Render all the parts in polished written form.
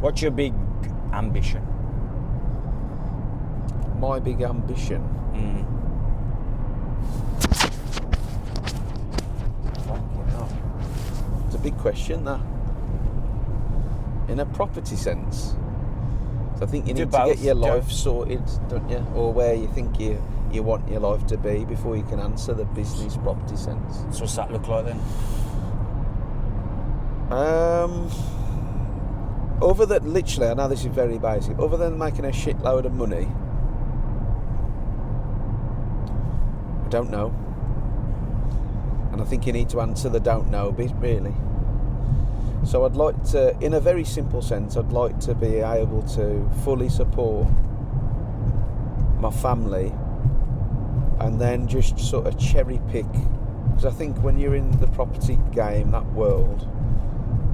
What's your big ambition? My big ambition? Fucking hell. It's a big question, that. In a property sense. So I think you need to get your life sorted, don't you? Or where you think you want your life to be before you can answer the business property sense. So what's that look like then? Other than, literally, I know this is very basic, other than making a shitload of money, I don't know. And I think you need to answer the don't know bit, really. So I'd like to, in a very simple sense, I'd like to be able to fully support my family and then just sort of cherry pick. Because I think when you're in the property game, that world,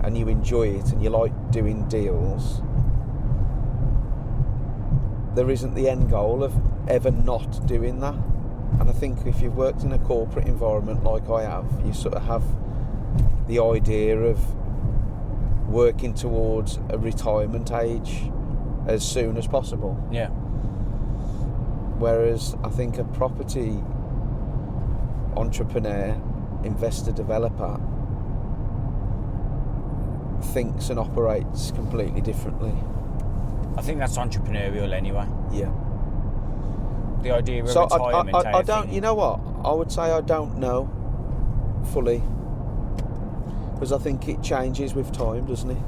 and you enjoy it and you like doing deals, there isn't the end goal of ever not doing that. And I think if you've worked in a corporate environment like I have, you sort of have the idea of working towards a retirement age as soon as possible. Yeah. Whereas I think a property entrepreneur, investor, developer thinks and operates completely differently. I think that's entrepreneurial anyway. Yeah. The idea of so retirement. I don't. You know what? I would say I don't know fully, because I think it changes with time, doesn't it?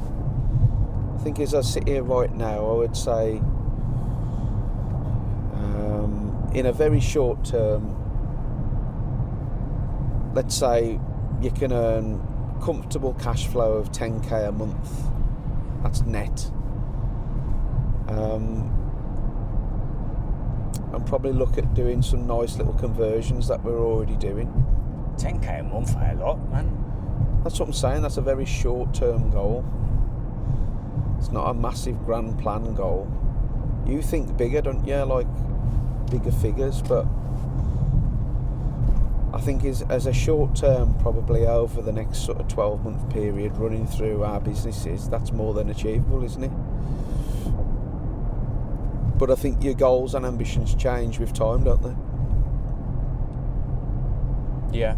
I think as I sit here right now, I would say, in a very short term, let's say you can earn comfortable cash flow of 10k a month. That's net. And probably look at doing some nice little conversions that we're already doing. 10k a month, a lot, man. That's what I'm saying. That's a very short-term goal. It's not a massive grand plan goal. You think bigger, don't you? Like bigger figures, but I think as a short term, probably over the next sort of 12-month period running through our businesses, that's more than achievable, isn't it? But I think your goals and ambitions change with time, don't they? Yeah.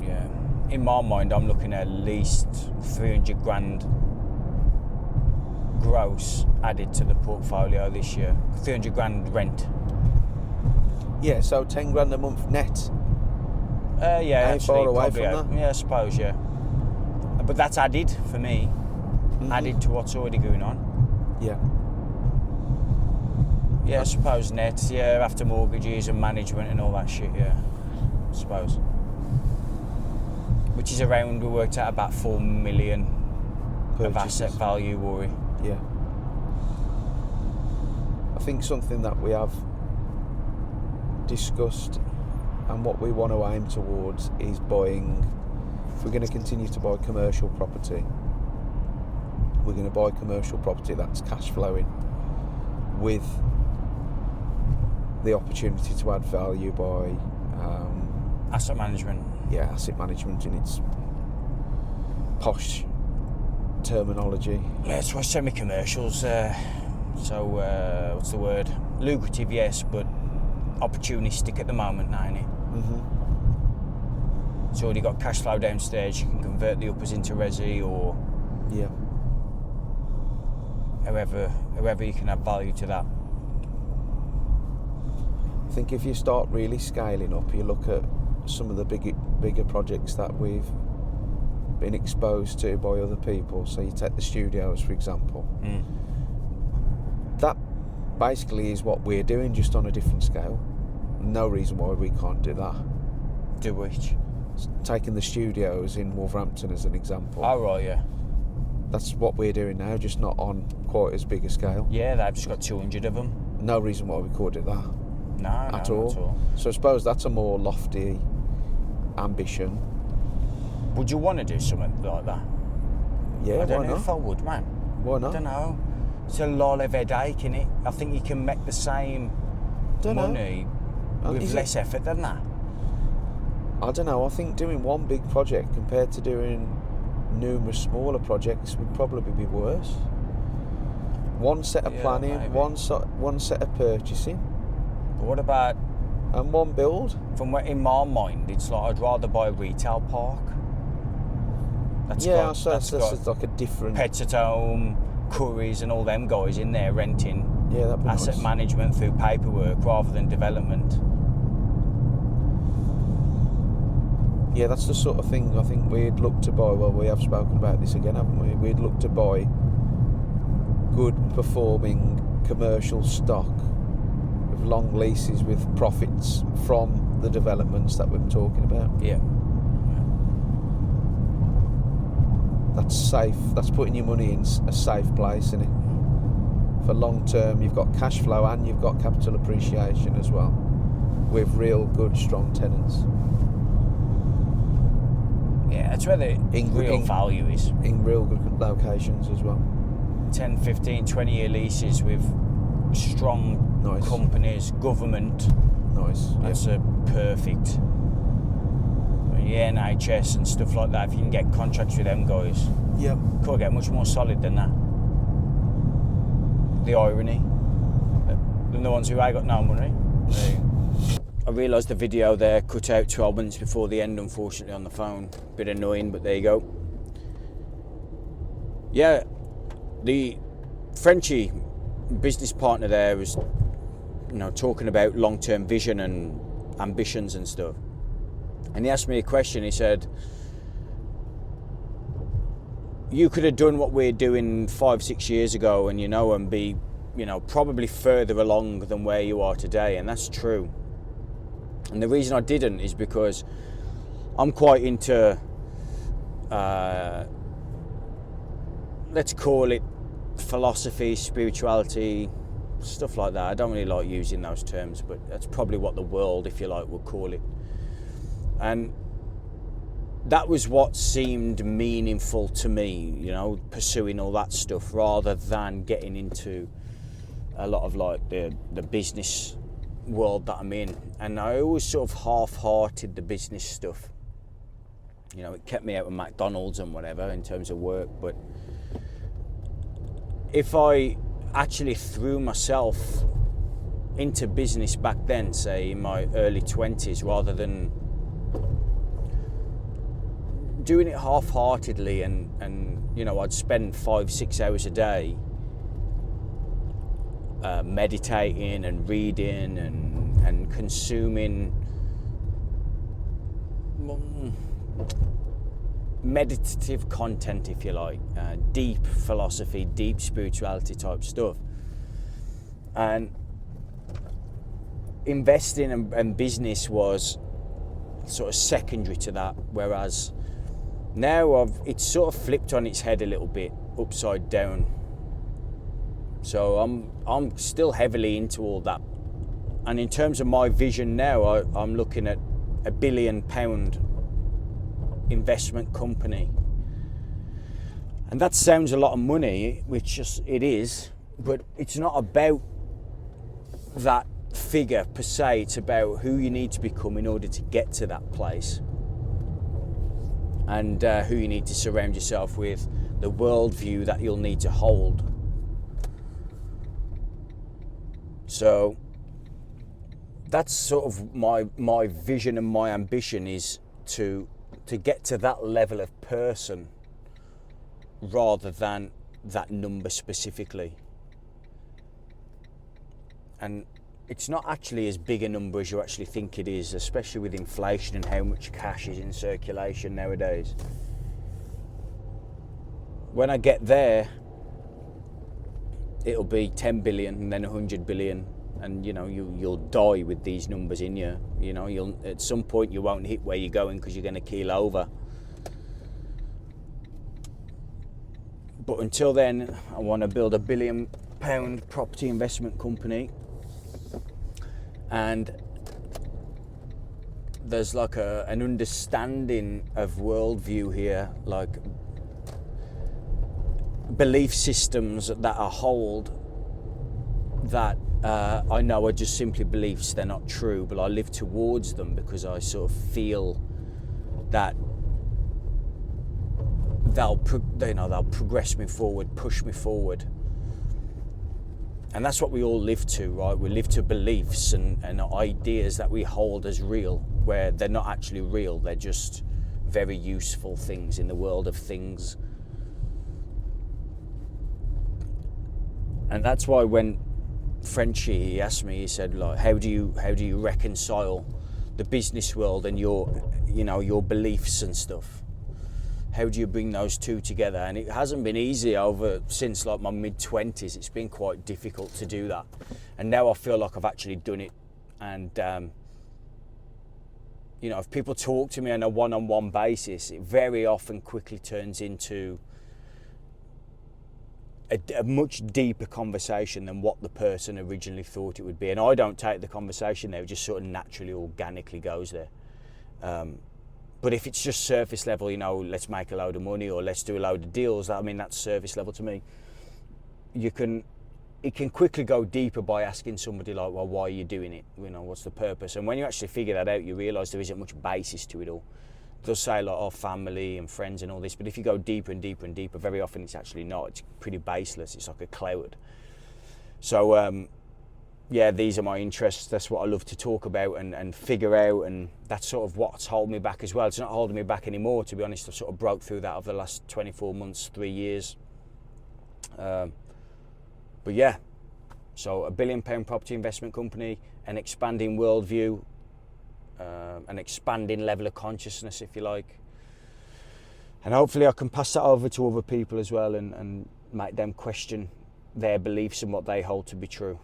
Yeah. In my mind, I'm looking at least 300 grand gross added to the portfolio this year. 300 grand rent. Yeah, so 10 grand a month net. Yeah, ain't far away from that. Yeah, I suppose, yeah. But that's added for me. Mm-hmm. Added to what's already going on. Yeah. Yeah, I suppose net, yeah, after mortgages and management and all that shit, yeah. I suppose. Which is around, we worked out about 4 million of asset value, worry. Yeah. I think something that we have discussed and what we want to aim towards is buying, if we're going to continue to buy commercial property, we're going to buy commercial property that's cash flowing with the opportunity to add value by asset management. Yeah, asset management in its posh terminology. Yeah, it's why semi-commercials, what's the word? Lucrative, yes, but opportunistic at the moment now, isn't it? Mm-hmm. It's already got cash flow downstairs, you can convert the uppers into resi or... Yeah. However you can add value to that. I think if you start really scaling up, you look at some of the bigger projects that we've been exposed to by other people. So you take the studios, for example. That basically is what we're doing, just on a different scale. No reason why we can't do that. Do which? Taking the studios in Wolverhampton as an example. Oh, right, yeah. That's what we're doing now, just not on quite as big a scale. Yeah, they've just got 200 of them. No reason why we could do that. No, at all. Not at all. So I suppose that's a more lofty ambition. Would you want to do something like that? Yeah, I don't know not? if I would, man. Why not? I don't know. It's a lot of headache, innit? I think you can make the same money with less effort than that. I don't know. I think doing one big project compared to doing numerous smaller projects would probably be worse. One set of planning, maybe. one set of purchasing, But what about, and one build. from what in my mind, it's like I'd rather buy a retail park. That's That's like a different Pets at Home, Currys, and all them guys in there renting. Yeah, that'd be Asset nice. management through paperwork rather than development. Yeah, that's the sort of thing I think we'd look to buy. Well, we have spoken about this again, haven't we? We'd look to buy good performing commercial stock with long leases with profits from the developments that we're talking about. Yeah. That's safe. That's putting your money in a safe place, isn't it? For long term, you've got cash flow and you've got capital appreciation as well, with real good, strong tenants. Yeah, that's where the real value is. In real good locations as well. 10, 15, 20-year leases with strong Nice. companies, government. Nice. That's a perfect. The NHS and stuff like that. If you can get contracts with them guys, Yeah. can't get much more solid than that. The irony. Than the ones who ain't got no money. I realised the video there cut out 12 minutes before the end, unfortunately, on the phone. Bit annoying, but there you go. Yeah, the Frenchie business partner there was, talking about long-term vision and ambitions and stuff. And he asked me a question. He said, you could have done what we're doing 5-6 years ago and and be probably further along than where you are today. And that's true. And the reason I didn't is because I'm quite into let's call it philosophy, spirituality, stuff like that. I don't really like using those terms, but that's probably what the world, if you like, would call it. And that was what seemed meaningful to me, pursuing all that stuff rather than getting into a lot of like the business world that I'm in. And I always sort of half-hearted the business stuff. It kept me out of McDonald's and whatever in terms of work, but if I actually threw myself into business back then, say in my early 20s, rather than doing it half-heartedly and I'd spend 5-6 hours a day meditating and reading and consuming meditative content, if you like, deep philosophy, deep spirituality type stuff, and investing and business was sort of secondary to that, whereas now it's sort of flipped on its head a little bit, upside down. So I'm still heavily into all that, and in terms of my vision now, I'm looking at £1 billion investment company, and that sounds a lot of money, which it is, but it's not about that figure per se. It's about who you need to become in order to get to that place, and who you need to surround yourself with, the worldview that you'll need to hold. So that's sort of my vision and my ambition, is to get to that level of person rather than that number specifically. And it's not actually as big a number as you actually think it is, especially with inflation and how much cash is in circulation nowadays. When I get there, it'll be 10 billion and then 100 billion, and you'll die with these numbers in you. You'll at some point you won't hit where you're going because you're going to keel over. But until then, I want to build £1 billion property investment company, and there's like an understanding of worldview here, like belief systems that I hold that I know are just simply beliefs. They're not true, but I live towards them because I sort of feel that they'll progress me forward, push me forward. And that's what we all live to, right? We live to beliefs and ideas that we hold as real, where they're not actually real. They're just very useful things in the world of things. And that's why when Frenchie, he asked me, he said, like, how do you reconcile the business world and your beliefs and stuff? How do you bring those two together? And it hasn't been easy since like my mid-20s. It's been quite difficult to do that. And now I feel like I've actually done it. And, if people talk to me on a one-on-one basis, it very often quickly turns into a much deeper conversation than what the person originally thought it would be. And I don't take the conversation there, it just sort of naturally, organically goes there. But if it's just surface level, let's make a load of money or let's do a load of deals, that's surface level to me. It can quickly go deeper by asking somebody like, well, why are you doing it? What's the purpose? And when you actually figure that out, you realise there isn't much basis to it all. It does say like, oh, family and friends and all this, but if you go deeper and deeper and deeper, very often it's actually not. It's pretty baseless. It's like a cloud. So, these are my interests. That's what I love to talk about and figure out, and that's sort of what's holding me back as well. It's not holding me back anymore, to be honest. I've sort of broke through that over the last 24 months, 3 years. But yeah, so a £1 billion property investment company, an expanding worldview, an expanding level of consciousness, if you like. And hopefully I can pass that over to other people as well and make them question their beliefs and what they hold to be true.